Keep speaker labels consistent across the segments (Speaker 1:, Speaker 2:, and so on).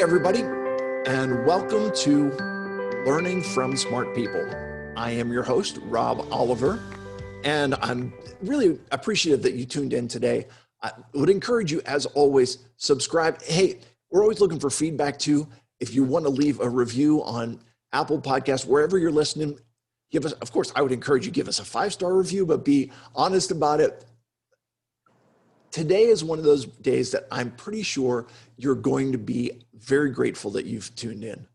Speaker 1: everybody, and welcome to Learning from Smart People. I am your host, Rob Oliver, and I'm really appreciative that you tuned in today. I would encourage you, as always, subscribe. Hey, we're always looking for feedback too. If you want to leave a review on Apple Podcasts, wherever you're listening, give us, of course, I would encourage you give us a 5-star review, but be honest about it. Today is one of those days that I'm pretty sure you're going to be very grateful that you've tuned in.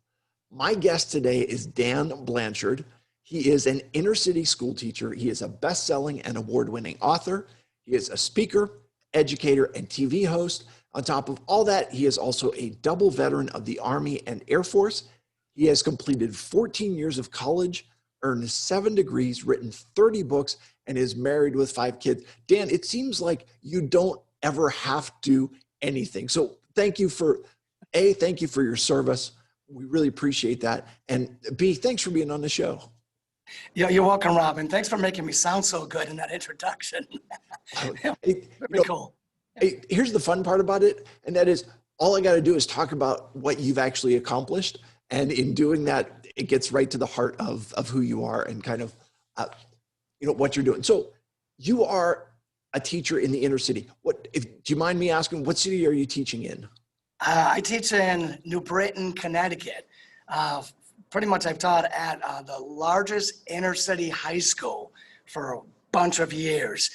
Speaker 1: My guest today is Dan Blanchard. He is an inner city school teacher. He is a best-selling and award-winning author. He is a speaker, educator, and TV host. On top of all that, he is also a double veteran of the Army and Air Force. He has completed 14 years of college, earned 7 degrees, written 30 books, and is married with 5 kids. Dan, it seems like you don't ever have to do anything. So thank you for your service. We really appreciate that. And B, thanks for being on the show.
Speaker 2: Yeah, you're welcome, Robin. Thanks for making me sound so good in that introduction. Very cool.
Speaker 1: Hey, here's the fun part about it, and that is all I got to do is talk about what you've actually accomplished. And in doing that, it gets right to the heart of who you are and kind of what you're doing. So you are a teacher in the inner city. Do you mind me asking, what city are you teaching in?
Speaker 2: I teach in New Britain, Connecticut. Pretty much I've taught at the largest inner city high school for a bunch of years,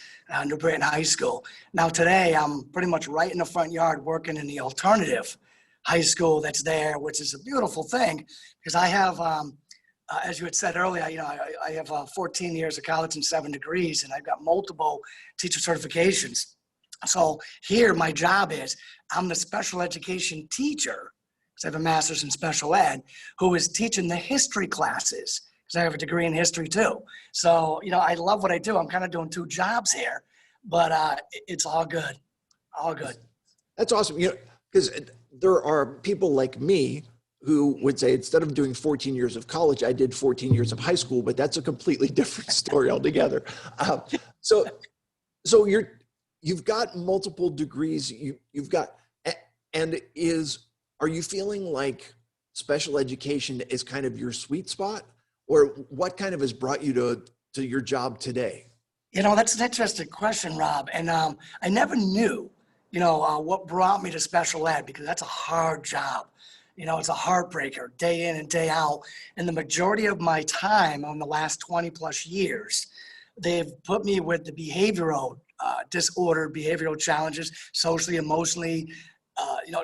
Speaker 2: New Britain High School. Now today I'm pretty much right in the front yard working in the alternative high school that's there, which is a beautiful thing because I have, as you had said earlier, I have 14 years of college and 7 degrees, and I've got multiple teacher certifications. So here my job is I'm the special education teacher, because I have a master's in special ed, who is teaching the history classes, because I have a degree in history too. So, I love what I do. I'm kind of doing 2 jobs here, but it's all good, all good.
Speaker 1: That's awesome. Because there are people like me who would say, instead of doing 14 years of college, I did 14 years of high school, but that's a completely different story altogether. So you've got multiple degrees. Are you feeling like special education is kind of your sweet spot, or what kind of has brought you to your job today?
Speaker 2: That's an interesting question, Rob. And I never knew, what brought me to special ed, because that's a hard job. It's a heartbreaker day in and day out. And the majority of my time on the last 20 plus years, they've put me with the behavioral disorder, behavioral challenges, socially, emotionally,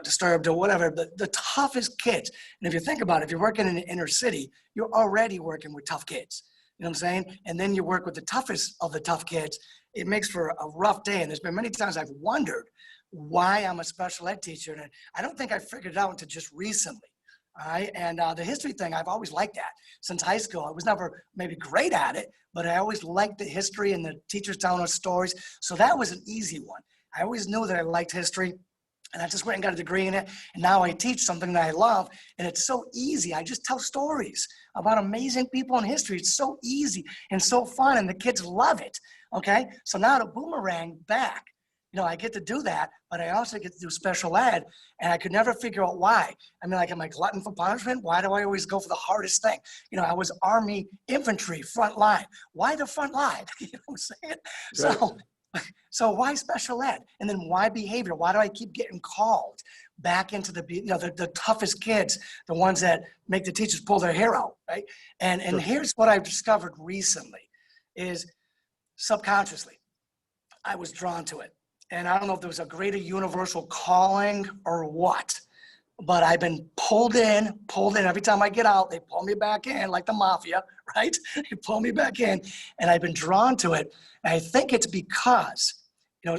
Speaker 2: disturbed or whatever, the toughest kids. And if you think about it, if you're working in the inner city, you're already working with tough kids. You know what I'm saying? And then you work with the toughest of the tough kids. It makes for a rough day. And there's been many times I've wondered why I'm a special ed teacher. And I don't think I figured it out until just recently. All right. And the history thing, I've always liked that since high school. I was never maybe great at it, but I always liked the history and the teachers telling us stories. So that was an easy one. I always knew that I liked history. And I just went and got a degree in it. And now I teach something that I love. And it's so easy. I just tell stories about amazing people in history. It's so easy and so fun. And the kids love it. Okay. So now to boomerang back, I get to do that, but I also get to do special ed. And I could never figure out why. Am I glutton for punishment? Why do I always go for the hardest thing? I was Army infantry front line. Why the front line? You know what I'm saying? Right. So why special ed? And then why behavior? Why do I keep getting called back into the toughest kids, the ones that make the teachers pull their hair out, right? And
Speaker 1: Sure.
Speaker 2: Here's what I've discovered recently is subconsciously, I was drawn to it. And I don't know if there was a greater universal calling or what, but I've been pulled in. Every time I get out, they pull me back in like the mafia, right? They pull me back in, and I've been drawn to it. And I think it's because,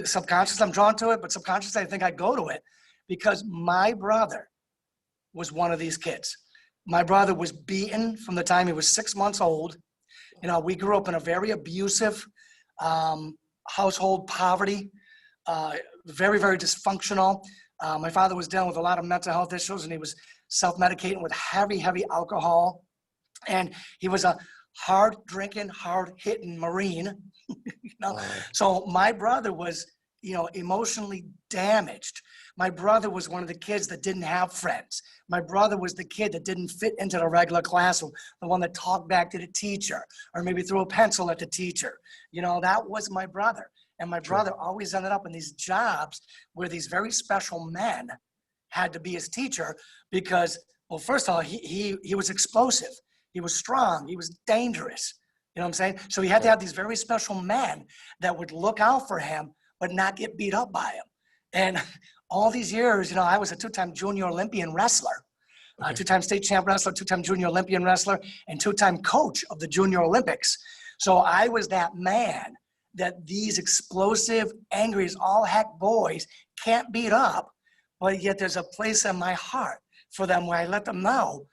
Speaker 2: subconsciously I'm drawn to it, but subconsciously I think I go to it because my brother was one of these kids. My brother was beaten from the time he was 6 months old. We grew up in a very abusive household, poverty, very, very dysfunctional. My father was dealing with a lot of mental health issues, and he was self-medicating with heavy, heavy alcohol. And he was a hard drinking, hard hitting Marine, So my brother was, emotionally damaged. My brother was one of the kids that didn't have friends. My brother was the kid that didn't fit into the regular classroom, the one that talked back to the teacher or maybe threw a pencil at the teacher. You know, that was my brother. And my brother always ended up in these jobs where these very special men had to be his teacher because, well, first of all, he was explosive. He was strong. He was dangerous. You know what I'm saying? So he had to have these very special men that would look out for him, but not get beat up by him. And all these years, you know, I was a two-time junior Olympian wrestler, two-time state champ wrestler, two-time junior Olympian wrestler, and two-time coach of the Junior Olympics. So I was that man that these explosive, angry as all heck boys can't beat up, but yet there's a place in my heart for them where I let them know,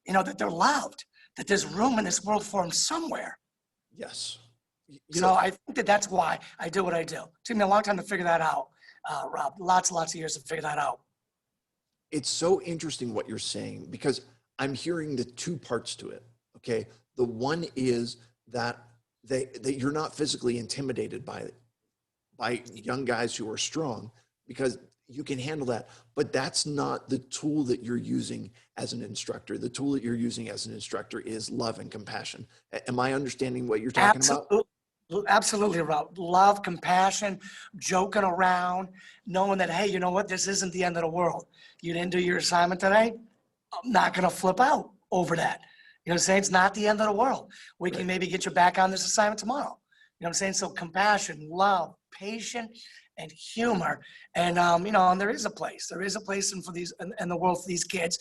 Speaker 2: you know, that they're loved, that there's room in this world for them somewhere.
Speaker 1: Yes.
Speaker 2: So I think that that's why I do what I do. It took me a long time to figure that out, Rob. Lots and lots of years to figure that out.
Speaker 1: It's so interesting what you're saying because I'm hearing the two parts to it. Okay. The one is that you're not physically intimidated by young guys who are strong because you can handle that, but that's not the tool that you're using as an instructor. The tool that you're using as an instructor is love and compassion. Am I understanding what you're talking about?
Speaker 2: Absolutely, Rob. Love, compassion, joking around, knowing that, hey, you know what? This isn't the end of the world. You didn't do your assignment today. I'm not going to flip out over that. You know what I'm saying? It's not the end of the world. We can maybe get you back on this assignment tomorrow. You know what I'm saying? So compassion, love, patience, and humor. And, you know, and there is a place in for these, in the world for these kids,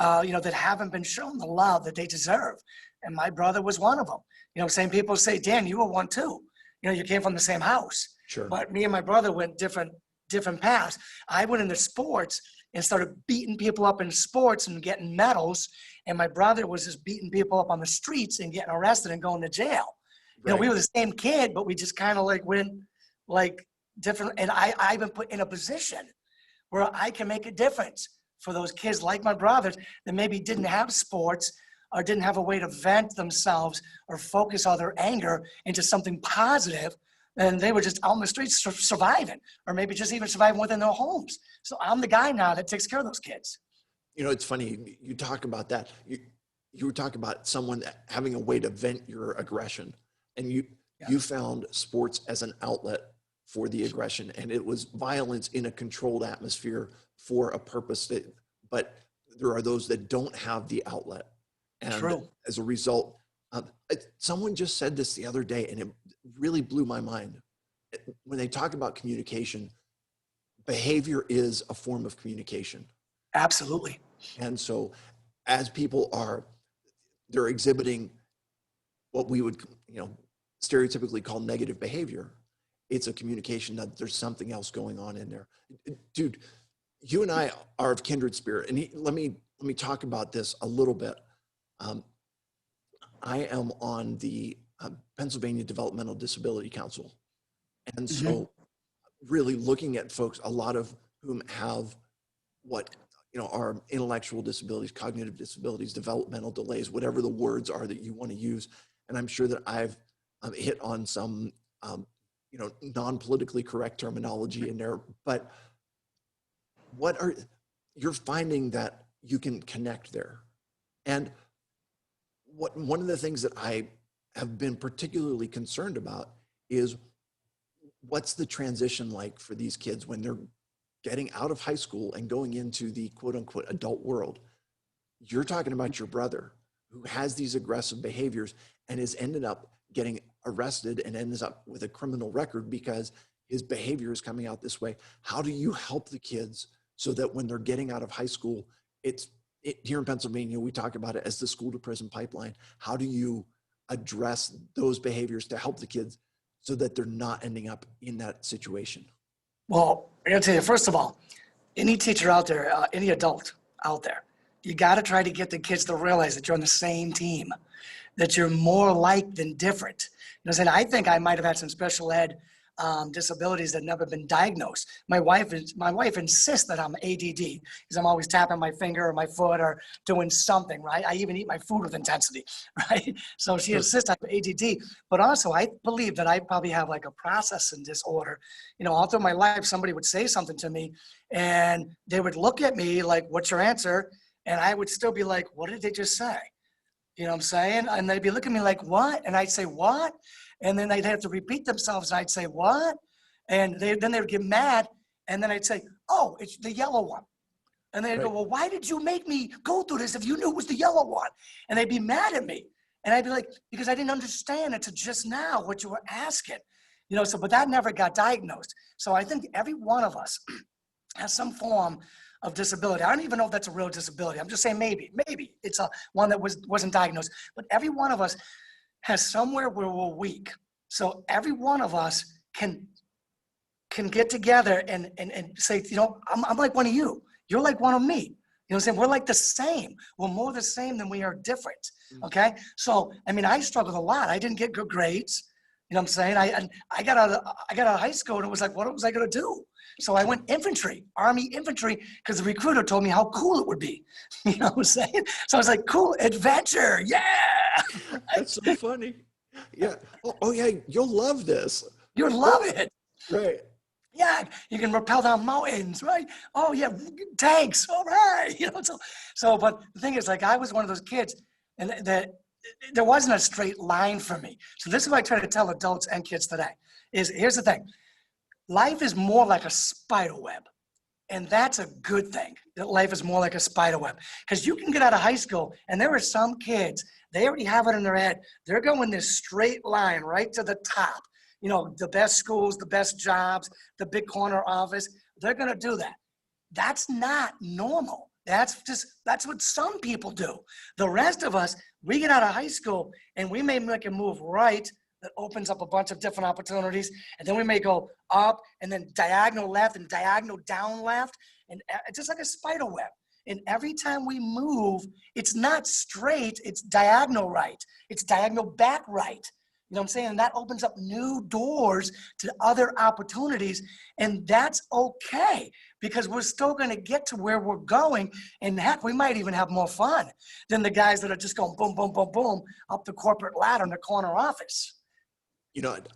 Speaker 2: you know, that haven't been shown the love that they deserve. And my brother was one of them. You know, same people say, Dan, you were one too. You know, you came from the same house.
Speaker 1: Sure.
Speaker 2: But me and my brother went different paths. I went into sports and started beating people up in sports and getting medals. And my brother was just beating people up on the streets and getting arrested and going to jail. You know, we were the same kid, but we just kind of like went like different. And I've been put in a position where I can make a difference for those kids like my brothers that maybe didn't have sports or didn't have a way to vent themselves or focus all their anger into something positive. And they were just out in the streets surviving, or maybe just even surviving within their homes. So I'm the guy now that takes care of those kids.
Speaker 1: You know, it's funny, you talk about that. You were talking about someone having a way to vent your aggression. And you found sports as an outlet for the aggression. And it was violence in a controlled atmosphere for a purpose. But there are those that don't have the outlet. And
Speaker 2: True.
Speaker 1: As a result, someone just said this the other day, and it really blew my mind. When they talk about communication, behavior is a form of communication.
Speaker 2: Absolutely.
Speaker 1: And so as people they're exhibiting what we would, you know, stereotypically call negative behavior, it's a communication that there's something else going on in there. Dude, you and I are of kindred spirit. And let me talk about this a little bit. I am on the Pennsylvania Developmental Disability Council. And so really looking at folks, a lot of whom have what, you know, are intellectual disabilities, cognitive disabilities, developmental delays, whatever the words are that you want to use. And I'm sure that I've hit on some, you know, non-politically correct terminology in there, but you're finding that you can connect there. And one of the things that I have been particularly concerned about is what's the transition like for these kids when they're getting out of high school and going into the quote unquote adult world. You're talking about your brother who has these aggressive behaviors and has ended up getting arrested and ends up with a criminal record because his behavior is coming out this way. How do you help the kids so that when they're getting out of high school, here in Pennsylvania, we talk about it as the school to prison pipeline. How do you address those behaviors to help the kids so that they're not ending up in that situation?
Speaker 2: Well, I gotta tell you, first of all, any teacher out there, any adult out there, you gotta try to get the kids to realize that you're on the same team, that you're more alike than different. You know what I'm saying? I think I might have had some special ed disabilities that never been diagnosed. My wife insists that I'm ADD because I'm always tapping my finger or my foot or doing something, right? I even eat my food with intensity, right? So she insists I have ADD, but also I believe that I probably have like a processing disorder. All through my life, somebody would say something to me and they would look at me like, what's your answer? And I would still be like, what did they just say? You know what I'm saying? And they'd be looking at me like, what? And I'd say, what? And then they'd have to repeat themselves. And I'd say, what? And then they would get mad. And then I'd say, oh, it's the yellow one. And they'd go, well, why did you make me go through this if you knew it was the yellow one? And they'd be mad at me. And I'd be like, because I didn't understand until just now what you were asking. But that never got diagnosed. So I think every one of us has some form of disability. I don't even know if that's a real disability. I'm just saying maybe it's one that wasn't diagnosed. But every one of us has somewhere where we're weak. So every one of us can get together and say, I'm like one of you. You're like one of me. You know what I'm saying? We're like the same. We're more the same than we are different. Okay? So, I struggled a lot. I didn't get good grades. You know what I'm saying? I got out of high school and it was like, what was I going to do? So I went infantry, Army infantry, because the recruiter told me how cool it would be. You know what I'm saying? So I was like, cool, adventure, yeah.
Speaker 1: That's so funny. Yeah. Oh yeah, you'll love this.
Speaker 2: You'll love it.
Speaker 1: Right.
Speaker 2: Yeah, you can rappel down mountains, right? Oh yeah, tanks, all right. But the thing is, like, I was one of those kids, and that there wasn't a straight line for me. So this is what I try to tell adults and kids today, here's the thing. Life is more like a spider web. And that's a good thing, that life is more like a spider web. Because you can get out of high school, and there are some kids, they already have it in their head. They're going this straight line right to the top. The best schools, the best jobs, the big corner office. They're going to do that. That's not normal. That's what some people do. The rest of us, we get out of high school, and we may make a move right that opens up a bunch of different opportunities. And then we may go up and then diagonal left and diagonal down left. And it's just like a spider web. And every time we move, it's not straight, it's diagonal right. It's diagonal back right. You know what I'm saying? And that opens up new doors to other opportunities. And that's okay, because we're still going to get to where we're going. And heck, we might even have more fun than the guys that are just going boom, boom, boom, boom up the corporate ladder in the corner office.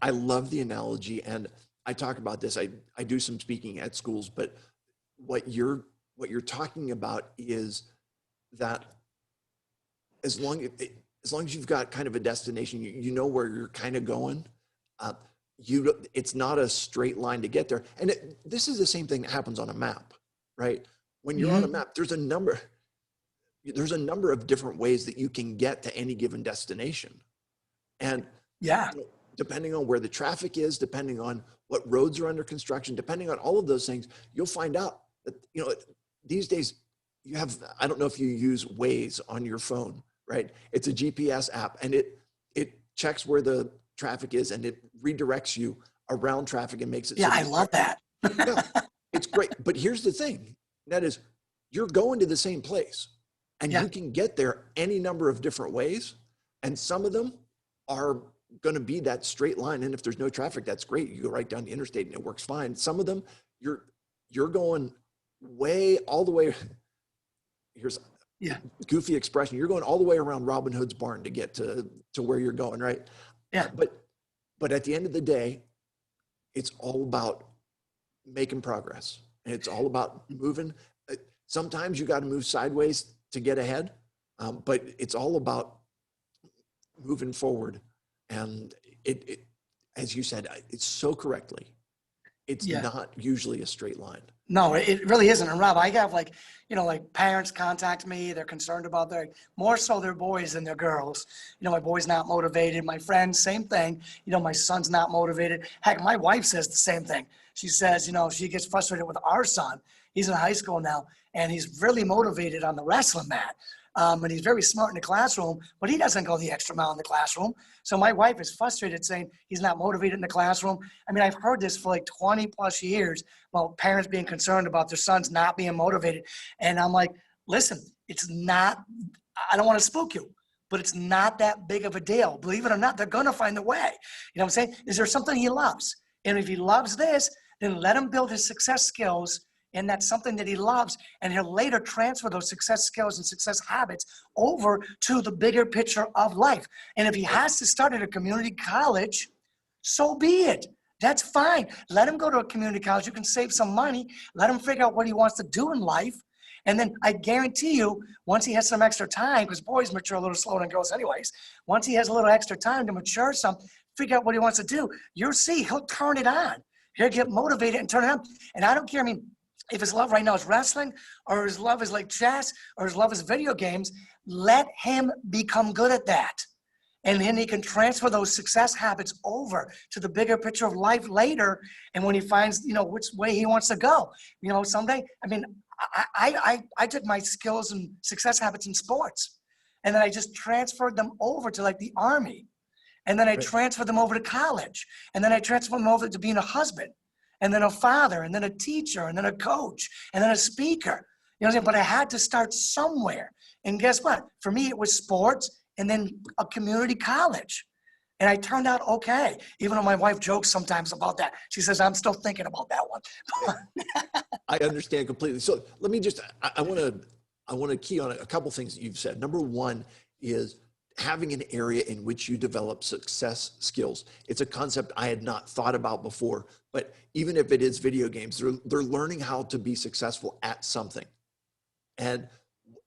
Speaker 1: I love the analogy, and I talk about this. I do some speaking at schools, but what you're talking about is that as long as you've got kind of a destination, you know where you're kind of going. It's not a straight line to get there. And this is the same thing that happens on a map, right? When you're on a map, there's a number of different ways that you can get to any given destination. And
Speaker 2: yeah.
Speaker 1: Depending on where the traffic is, depending on what roads are under construction, depending on all of those things, you'll find out that, these days you have, I don't know if you use Waze on your phone, right? It's a GPS app, and it checks where the traffic is, and it redirects you around traffic and makes it.
Speaker 2: Yeah, I love that.
Speaker 1: Yeah, it's great. But here's the thing, that is, you're going to the same place, and you can get there any number of different ways. And some of them are going to be that straight line. And if there's no traffic, that's great. You go right down the interstate and it works fine. Some of them, you're going all the way. Here's goofy expression. You're going all the way around Robin Hood's barn to get to where you're going, right?
Speaker 2: Yeah.
Speaker 1: But at the end of the day, it's all about making progress. And it's all about moving. Sometimes you got to move sideways to get ahead. But it's all about moving forward. And it, as you said, it's so correctly, it's not usually a straight line.
Speaker 2: No, it really isn't. And Rob, I have like parents contact me. They're concerned about more so their boys than their girls. My boy's not motivated. My friends, same thing. My son's not motivated. Heck, my wife says the same thing. She says, she gets frustrated with our son. He's in high school now, and he's really motivated on the wrestling mat. And he's very smart in the classroom, but he doesn't go the extra mile in the classroom. So my wife is frustrated saying he's not motivated in the classroom. I've heard this for like 20 plus years about parents being concerned about their sons not being motivated. And I'm like, listen, it's not, I don't want to spook you, but it's not that big of a deal. Believe it or not, they're going to find a way. You know what I'm saying? Is there something he loves? And if he loves this, then let him build his success skills. And that's something that he loves. And he'll later transfer those success skills and success habits over to the bigger picture of life. And if he has to start at a community college, so be it. That's fine. Let him go to a community college. You can save some money. Let him figure out what he wants to do in life. And then I guarantee you, once he has some extra time, because boys mature a little slower than girls anyways, once he has a little extra time to mature some, figure out what he wants to do, you'll see he'll turn it on. He'll get motivated and turn it on. And I don't care, I mean, if his love right now is wrestling, or his love is like chess, or his love is video games, let him become good at that. And then he can transfer those success habits over to the bigger picture of life later. And when he finds, which way he wants to go, someday, I mean, I took my skills and success habits in sports, and then I just transferred them over to like the Army. And then I transferred them over to college. And then I transferred them over to being a husband, and then a father, and then a teacher, and then a coach, and then a speaker. You know what I'm saying? But I had to start somewhere. And guess what? For me, it was sports and then a community college. And I turned out okay, even though my wife jokes sometimes about that. She says, I'm still thinking about that one.
Speaker 1: I understand completely. So let me just, I want to key on a couple things that you've said. Number one is having an area in which you develop success skills. It's a concept I had not thought about before, but even if it is video games, they're learning how to be successful at something. And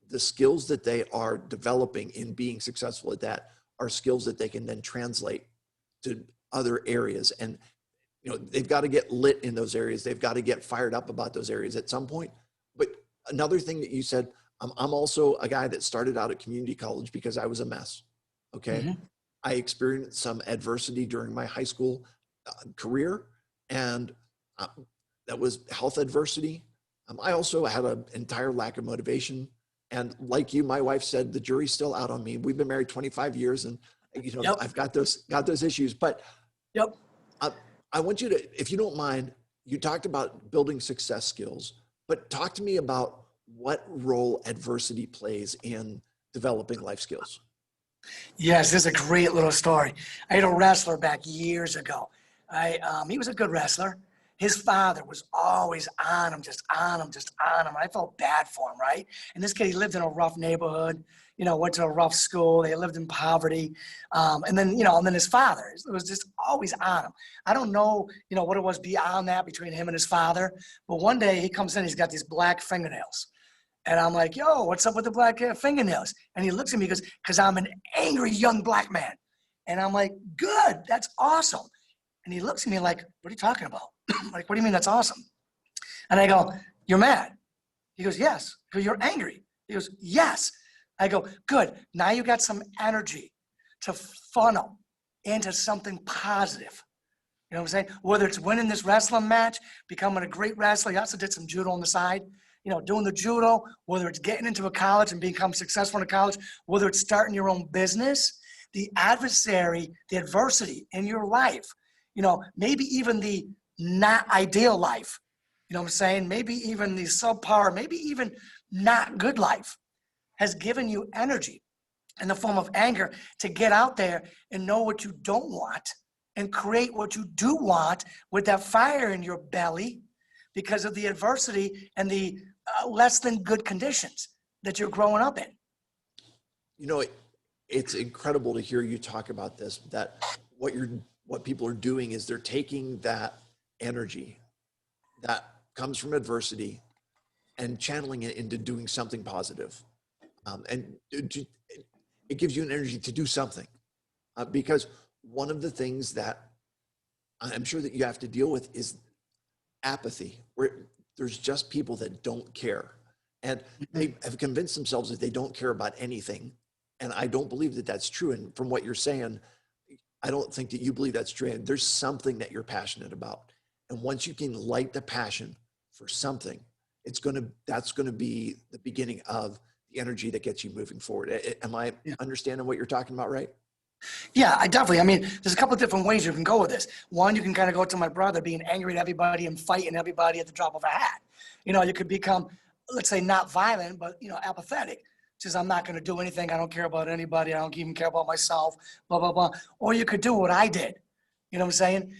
Speaker 1: the skills that they are developing in being successful at that are skills that they can then translate to other areas. And they've got to get lit in those areas. They've got to get fired up about those areas at some point. But another thing that you said, I'm also a guy that started out at community college because I was a mess. Okay. Mm-hmm. I experienced some adversity during my high school career, and that was health adversity. I also had an entire lack of motivation. And like you, my wife said, the jury's still out on me. We've been married 25 years, and yep. I've got those issues. But
Speaker 2: yep.
Speaker 1: I want you to, if you don't mind, you talked about building success skills, but talk to me about what role adversity plays in developing life skills.
Speaker 2: Yes, this is a great little story. I had a wrestler back years ago. He was a good wrestler. His father was always on him, just on him. I felt bad for him, right? And this kid, he lived in a rough neighborhood, went to a rough school. They lived in poverty. And then his father was just always on him. I don't know, what it was beyond that between him and his father. But one day he comes in, he's got these black fingernails. And I'm like, yo, what's up with the black fingernails? And he looks at me and goes, because I'm an angry young black man. And I'm like, good, that's awesome. And he looks at me like, what are you talking about? Like, what do you mean that's awesome? And I go, you're mad. He goes, yes. I go, you're angry. He goes, yes. I go, good. Now you got some energy to funnel into something positive. You know what I'm saying? Whether it's winning this wrestling match, becoming a great wrestler. He also did some judo on the side. Doing the judo, whether it's getting into a college and become successful in a college, whether it's starting your own business, the adversity in your life, maybe even the not ideal life, what I'm saying? Maybe even the subpar, maybe even not good life has given you energy in the form of anger to get out there and know what you don't want and create what you do want with that fire in your belly because of the adversity and the less than good conditions that you're growing up in.
Speaker 1: It's incredible to hear you talk about this, that what people are doing is they're taking that energy that comes from adversity and channeling it into doing something positive. And it gives you an energy to do something. Because one of the things that I'm sure that you have to deal with is apathy, where there's just people that don't care. And they have convinced themselves that they don't care about anything. And I don't believe that that's true. And from what you're saying, I don't think that you believe that's true. And there's something that you're passionate about. And once you can light the passion for something, that's going to be the beginning of the energy that gets you moving forward. Am I understanding what you're talking about, right?
Speaker 2: Yeah, I definitely. I mean, there's a couple of different ways you can go with this. One, you can kind of go to my brother being angry at everybody and fighting everybody at the drop of a hat. You could become, let's say, not violent, but, apathetic. Says, I'm not going to do anything. I don't care about anybody. I don't even care about myself, blah, blah, blah. Or you could do what I did. You know what I'm saying?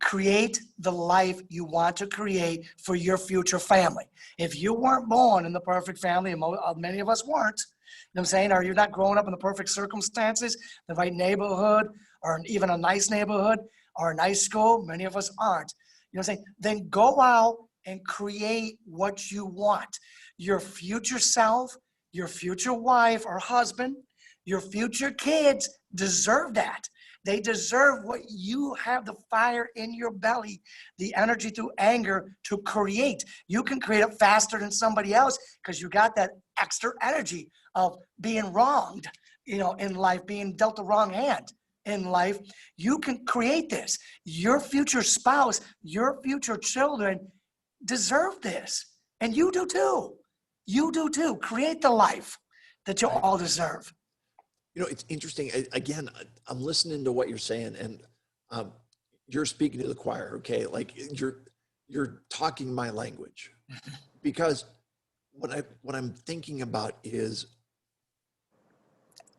Speaker 2: create the life you want to create for your future family. If you weren't born in the perfect family, and many of us weren't, you know what I'm saying, or you're not growing up in the perfect circumstances, the right neighborhood, or even a nice neighborhood, or a nice school, many of us aren't, you know what I'm saying, then go out and create what you want. Your future self, your future wife or husband, your future kids deserve that. They deserve what you have, the fire in your belly, the energy through anger to create. You can create it faster than somebody else because you got that extra energy of being wronged, you know, in life, being dealt the wrong hand in life. You can create this. Your future spouse, your future children deserve this. And you do too. You do too. Create the life that you all deserve.
Speaker 1: You know, it's interesting. Again, I'm listening to what you're saying, and you're speaking to the choir. Okay, like you're talking my language, because what I'm thinking about is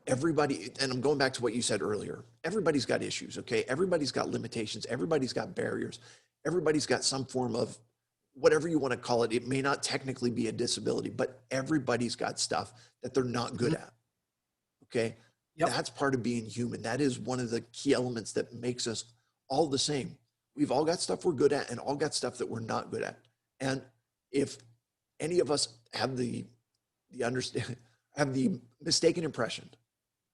Speaker 1: everybody, and I'm going back to what you said earlier. Everybody's got issues. Okay, everybody's got limitations. Everybody's got barriers. Everybody's got some form of whatever you want to call it. It may not technically be a disability, but everybody's got stuff that they're not good at. Okay. Yep. That's part of being human. That is one of the key elements that makes us all the same. We've all got stuff we're good at and all got stuff that we're not good at. And if any of us have the mistaken impression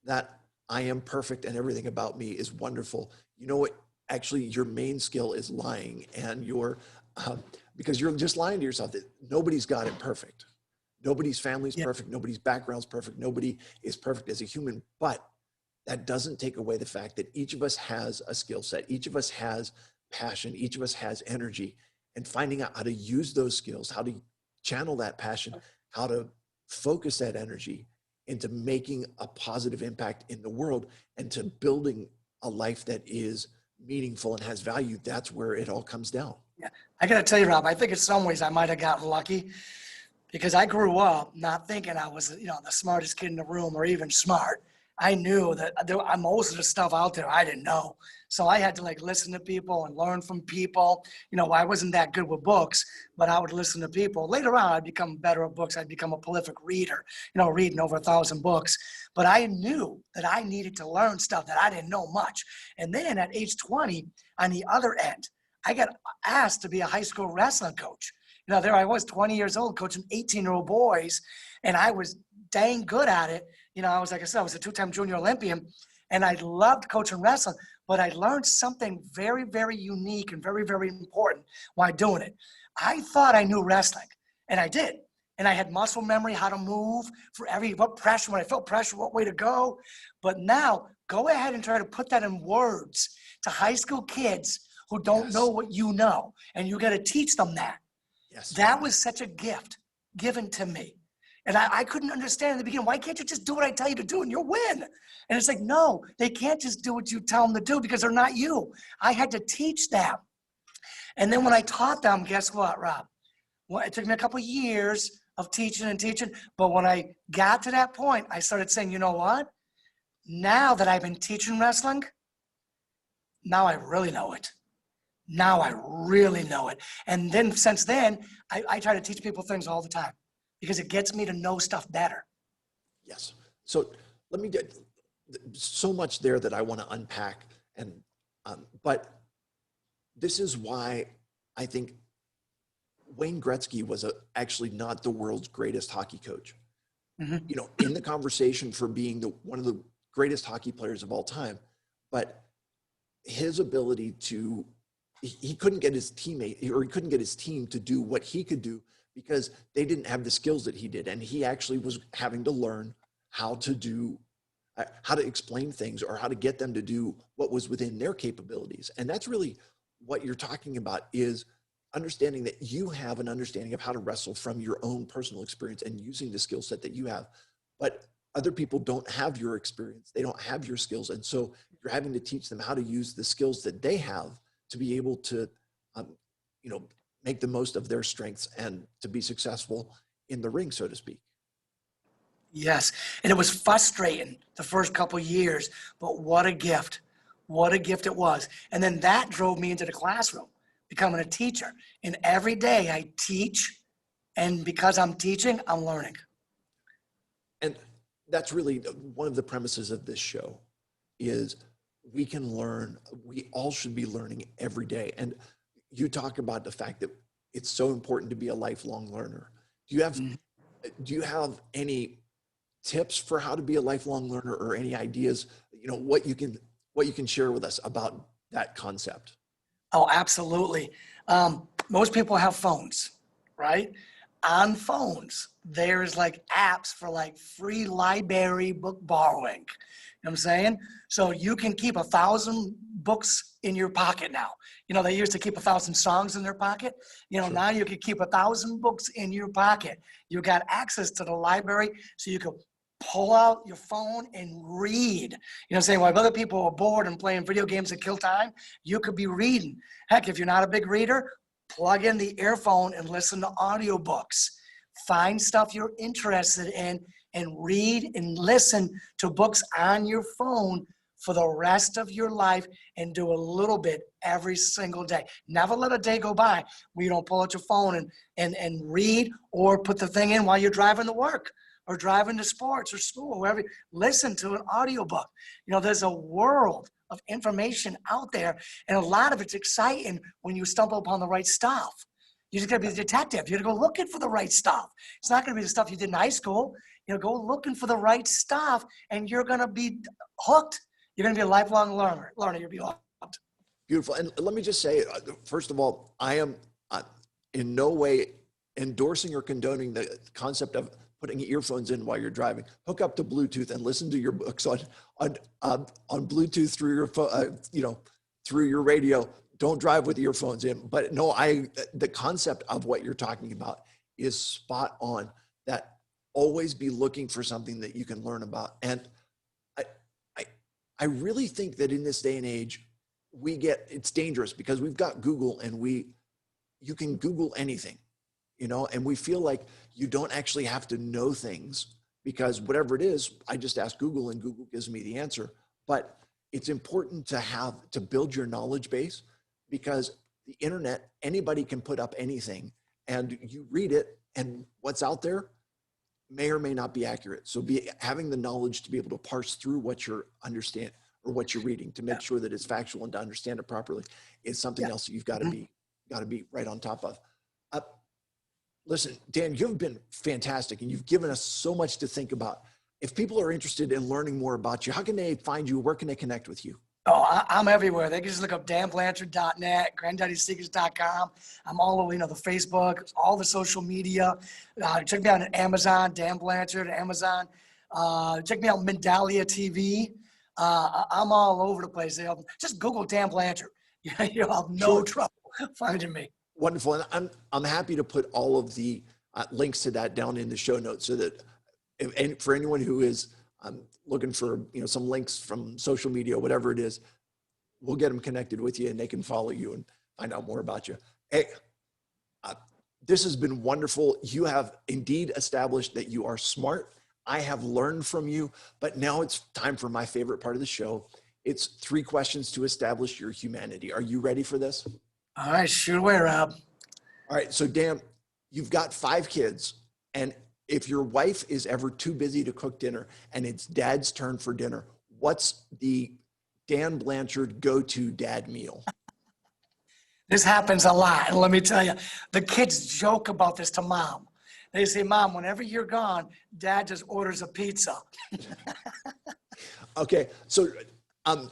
Speaker 1: that I am perfect and everything about me is wonderful, you know what? Actually, your main skill is lying, and because you're just lying to yourself that nobody's got it perfect. Nobody's family's perfect. Nobody's background's perfect. Nobody is perfect as a human, but that doesn't take away the fact that each of us has a skill set. Each of us has passion. Each of us has energy, and finding out how to use those skills, how to channel that passion, how to focus that energy into making a positive impact in the world and to building a life that is meaningful and has value. That's where it all comes down.
Speaker 2: Yeah, I got to tell you, Rob, I think in some ways I might have gotten lucky, because I grew up not thinking I was, you know, the smartest kid in the room or even smart. I knew that most of the stuff out there I didn't know. So I had to like listen to people and learn from people. You know, I wasn't that good with books, but I would listen to people. Later on, I'd become better at books. I'd become a prolific reader, you know, reading over 1,000 books. But I knew that I needed to learn stuff that I didn't know much. And then at age 20, on the other end, I got asked to be a high school wrestling coach. You know, there I was, 20 years old, coaching 18-year-old boys, and I was dang good at it. You know, like I said, I was a 2-time junior Olympian, and I loved coaching wrestling, but I learned something very, very unique and very, very important while doing it. I thought I knew wrestling, and I did. And I had muscle memory, how to move for what pressure, when I felt pressure, what way to go. But now, go ahead and try to put that in words to high school kids who don't know what you know, and you got to teach them that. Yes. That was such a gift given to me. And I couldn't understand in the beginning, why can't you just do what I tell you to do and you'll win? And it's like, no, they can't just do what you tell them to do because they're not you. I had to teach them. And then when I taught them, guess what, Rob? Well, it took me a couple of years of teaching, but when I got to that point, I started saying, you know what? Now that I've been teaching wrestling, now I really know it. Now I really know it. And then since then, I try to teach people things all the time because it gets me to know stuff better.
Speaker 1: Yes. So let me get so much there that I want to unpack. But this is why I think Wayne Gretzky was actually not the world's greatest hockey coach. Mm-hmm. You know, in the conversation for being one of the greatest hockey players of all time, but his ability to he couldn't get his teammate, or he couldn't get his team to do what he could do because they didn't have the skills that he did. And he actually was having to learn how to explain things or how to get them to do what was within their capabilities. And that's really what you're talking about, is understanding that you have an understanding of how to wrestle from your own personal experience and using the skill set that you have. But other people don't have your experience. They don't have your skills. And so you're having to teach them how to use the skills that they have to be able to, make the most of their strengths and to be successful in the ring, so to speak.
Speaker 2: Yes. And it was frustrating the first couple of years, but what a gift. What a gift it was. And then that drove me into the classroom, becoming a teacher. And every day I teach, and because I'm teaching, I'm learning.
Speaker 1: And that's really one of the premises of this show is we can learn, we all should be learning every day. And you talk about the fact that it's so important to be a lifelong learner. Do you have any tips for how to be a lifelong learner, or any ideas, what you can share with us about that concept?
Speaker 2: Oh, absolutely. Most people have phones, right? On phones, there's like apps for like free library book borrowing. You know what I'm saying? So you can keep 1,000 books in your pocket now. They used to keep 1,000 songs in their pocket.
Speaker 1: Sure.
Speaker 2: Now you can keep 1,000 books in your pocket. You got access to the library, so you can pull out your phone and read. Saying while other people are bored and playing video games to kill time, you could be reading. Heck, if you're not a big reader, plug in the earphone and listen to audiobooks. Find stuff you're interested in and read and listen to books on your phone for the rest of your life, and do a little bit every single day. Never let a day go by where you don't pull out your phone and read, or put the thing in while you're driving to work or driving to sports or school, or wherever. Listen to an audiobook. There's a world of information out there, and a lot of it's exciting when you stumble upon the right stuff. You just gotta be a detective. You gotta go looking for the right stuff. It's not gonna be the stuff you did in high school. Go looking for the right stuff, and you're gonna be hooked. You're gonna be a lifelong learner. You'll be hooked.
Speaker 1: Beautiful. And let me just say, first of all, I am in no way endorsing or condoning the concept of putting earphones in while you're driving. Hook up to Bluetooth and listen to your books on Bluetooth through your phone, through your radio. Don't drive with earphones in. But no, the concept of what you're talking about is spot on. That always be looking for something that you can learn about. And I really think that in this day and age, it's dangerous because we've got Google, and you can Google anything, and we feel like you don't actually have to know things, because whatever it is, I just ask Google and Google gives me the answer. But it's important to build your knowledge base, because the internet, anybody can put up anything, and you read it, and what's out there may or may not be accurate. So having the knowledge to be able to parse through what you're understand or what you're reading, to make sure that it's factual and to understand it properly, is something else that you've got to be right on top of. Listen, Dan, you've been fantastic, and you've given us so much to think about. If people are interested in learning more about you, how can they find you? Where can they connect with you?
Speaker 2: Oh, I'm everywhere. They can just look up danblanchard.net, granddaddysecrets.com. I'm all over, the Facebook, all the social media. Check me out on Amazon, Dan Blanchard, Amazon. Check me out, Mendalia TV. I'm all over the place. Just Google Dan Blanchard. You'll have no trouble finding me.
Speaker 1: Wonderful. And I'm happy to put all of the links to that down in the show notes, so that for anyone who is looking for some links from social media, whatever it is, we'll get them connected with you, and they can follow you and find out more about you. Hey, this has been wonderful. You have indeed established that you are smart. I have learned from you, but now it's time for my favorite part of the show. It's 3 questions to establish your humanity. Are you ready for this?
Speaker 2: All right, shoot away, Rob.
Speaker 1: All right, so Dan, you've got 5 kids, and if your wife is ever too busy to cook dinner and it's dad's turn for dinner, what's the Dan Blanchard go-to dad meal?
Speaker 2: This happens a lot. And let me tell you, the kids joke about this to mom. They say, Mom, whenever you're gone, Dad just orders a pizza.
Speaker 1: Okay, so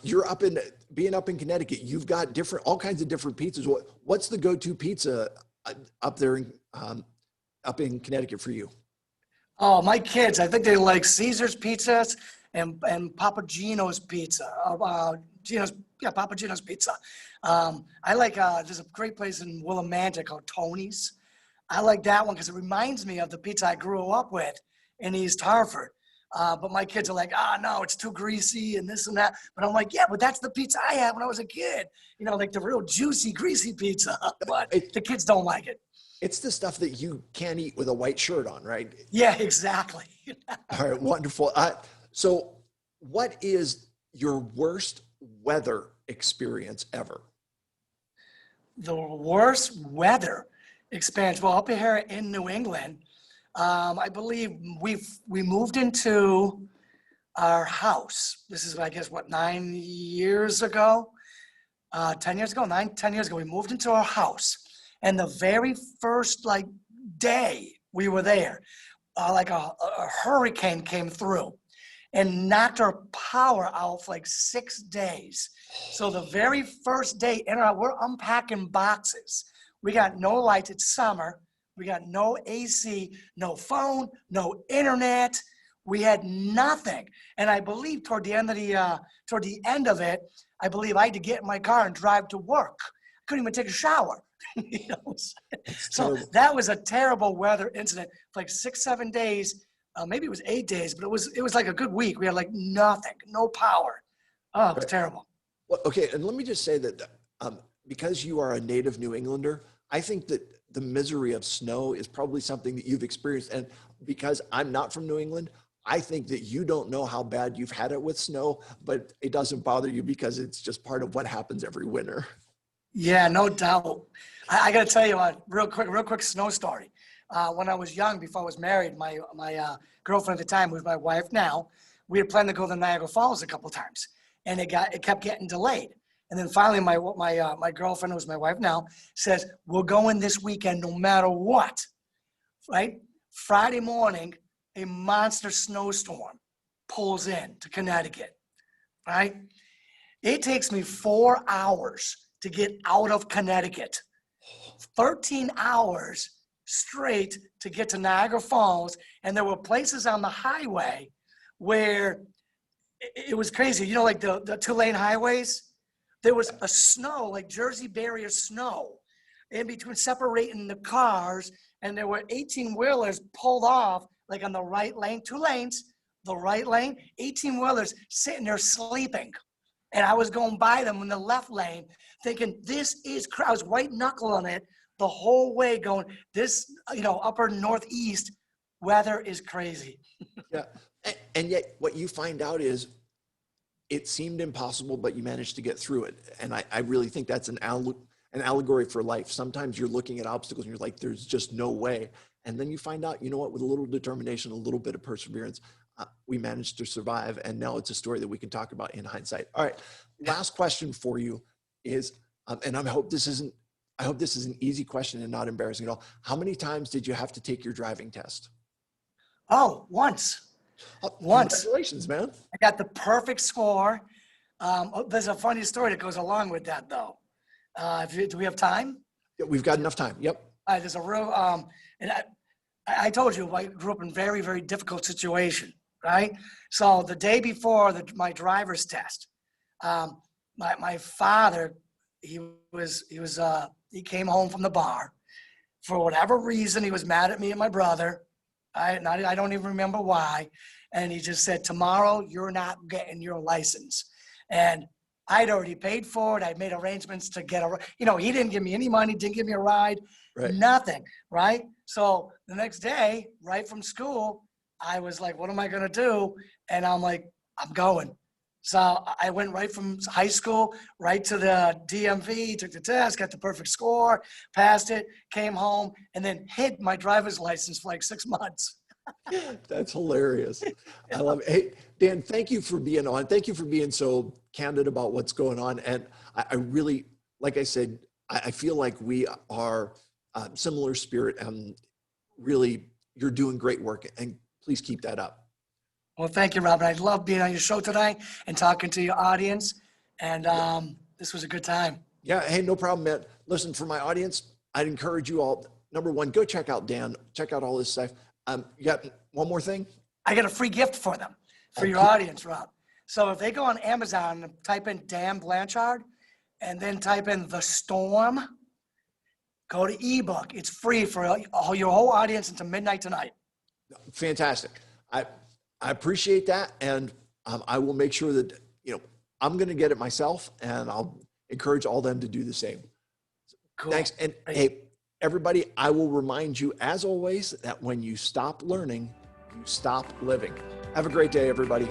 Speaker 1: you're being up in Connecticut. You've got all kinds of different pizzas. What's the go-to pizza up there up in Connecticut for you?
Speaker 2: Oh, my kids, I think they like Caesar's pizzas and Papa Gino's pizza. Papa Gino's pizza. I like, there's a great place in Willimantic called Tony's. I like that one because it reminds me of the pizza I grew up with in East Hartford. But my kids are like, no, it's too greasy and this and that. But I'm like, yeah, but that's the pizza I had when I was a kid. Like the real juicy, greasy pizza. But the kids don't like it.
Speaker 1: It's the stuff that you can't eat with a white shirt on, right?
Speaker 2: Yeah, exactly.
Speaker 1: All right, wonderful. So what is your worst weather experience ever?
Speaker 2: The worst weather experience, well, up here in New England, I believe we moved into our house. This is, I guess, what, 9 years ago? 10 years ago, 10 years ago, we moved into our house. And the very first day we were there, a hurricane came through and knocked our power out for 6 days. So the very first day, we're unpacking boxes. We got no lights. It's summer. We got no AC, no phone, no internet. We had nothing. And I believe toward the end of it, I believe I had to get in my car and drive to work. I couldn't even take a shower. So that was a terrible weather incident for 6, 7 days. Maybe it was 8 days, but it was like a good week. We had nothing, no power. Oh, it was terrible.
Speaker 1: Well, okay, and let me just say that because you are a native New Englander, I think that the misery of snow is probably something that you've experienced. And because I'm not from New England, I think that you don't know how bad you've had it with snow, but it doesn't bother you because it's just part of what happens every winter.
Speaker 2: Yeah, no doubt. I got to tell you a real quick snow story. When I was young, before I was married, my girlfriend at the time, who's my wife now, we had planned to go to Niagara Falls a couple of times, and it kept getting delayed. And then finally, my girlfriend, who's my wife now, says, "We're going this weekend no matter what." Right? Friday morning, a monster snowstorm pulls in to Connecticut. Right? It takes me 4 hours to get out of Connecticut. 13 hours straight to get to Niagara Falls. And there were places on the highway where it was crazy. The 2-lane highways, there was a snow, like Jersey barrier snow in between separating the cars. And there were 18-wheelers pulled off on the right lane, 2 lanes, the right lane, 18-wheelers sitting there sleeping. And I was going by them in the left lane thinking, I was white knuckling it the whole way going, this, upper northeast weather is crazy.
Speaker 1: Yeah. And yet what you find out is it seemed impossible, but you managed to get through it. And I really think that's an allegory for life. Sometimes you're looking at obstacles and you're like, there's just no way. And then you find out, you know what, with a little determination, a little bit of perseverance, we managed to survive. And now it's a story that we can talk about in hindsight. All right. Last question for you is, and I hope this is an easy question and not embarrassing at all. How many times did you have to take your driving test?
Speaker 2: Oh, once. Once.
Speaker 1: Congratulations, man.
Speaker 2: I got the perfect score. There's a funny story that goes along with that, though. Do we have time?
Speaker 1: Yeah, we've got enough time. Yep.
Speaker 2: There's a real, and I told you, I grew up in very, very difficult situation, right? So the day before my driver's test, my father, he came home from the bar. For whatever reason, he was mad at me and my brother. I don't even remember why. And he just said, "Tomorrow, you're not getting your license." And I'd already paid for it. I'd made arrangements to get he didn't give me any money, didn't give me a ride,
Speaker 1: right.
Speaker 2: Nothing, right? So the next day, right from school, I was like, what am I going to do? And I'm like, I'm going. So I went right from high school, right to the DMV, took the test, got the perfect score, passed it, came home, and then hid my driver's license for 6 months.
Speaker 1: That's hilarious. I love it. Hey, Dan, thank you for being on. Thank you for being so candid about what's going on. And I really, like I said, I feel like we are similar spirit, and really you're doing great work, and please keep that up.
Speaker 2: Well, thank you, Robin. I love being on your show today and talking to your audience. And this was a good time. Yeah.
Speaker 1: Hey, no problem, man. Listen, for my audience, I'd encourage you all, number one, go check out Dan, check out all this stuff. You got one more thing?
Speaker 2: I got a free gift for them, for your audience, Rob. So if they go on Amazon and type in Dan Blanchard and then type in The Storm, go to ebook. It's free for your whole audience until midnight tonight.
Speaker 1: Fantastic. I appreciate that. And I will make sure that, I'm going to get it myself, and I'll encourage all them to do the same. Cool. Thanks. And hey, everybody, I will remind you, as always, that when you stop learning, you stop living. Have a great day, everybody.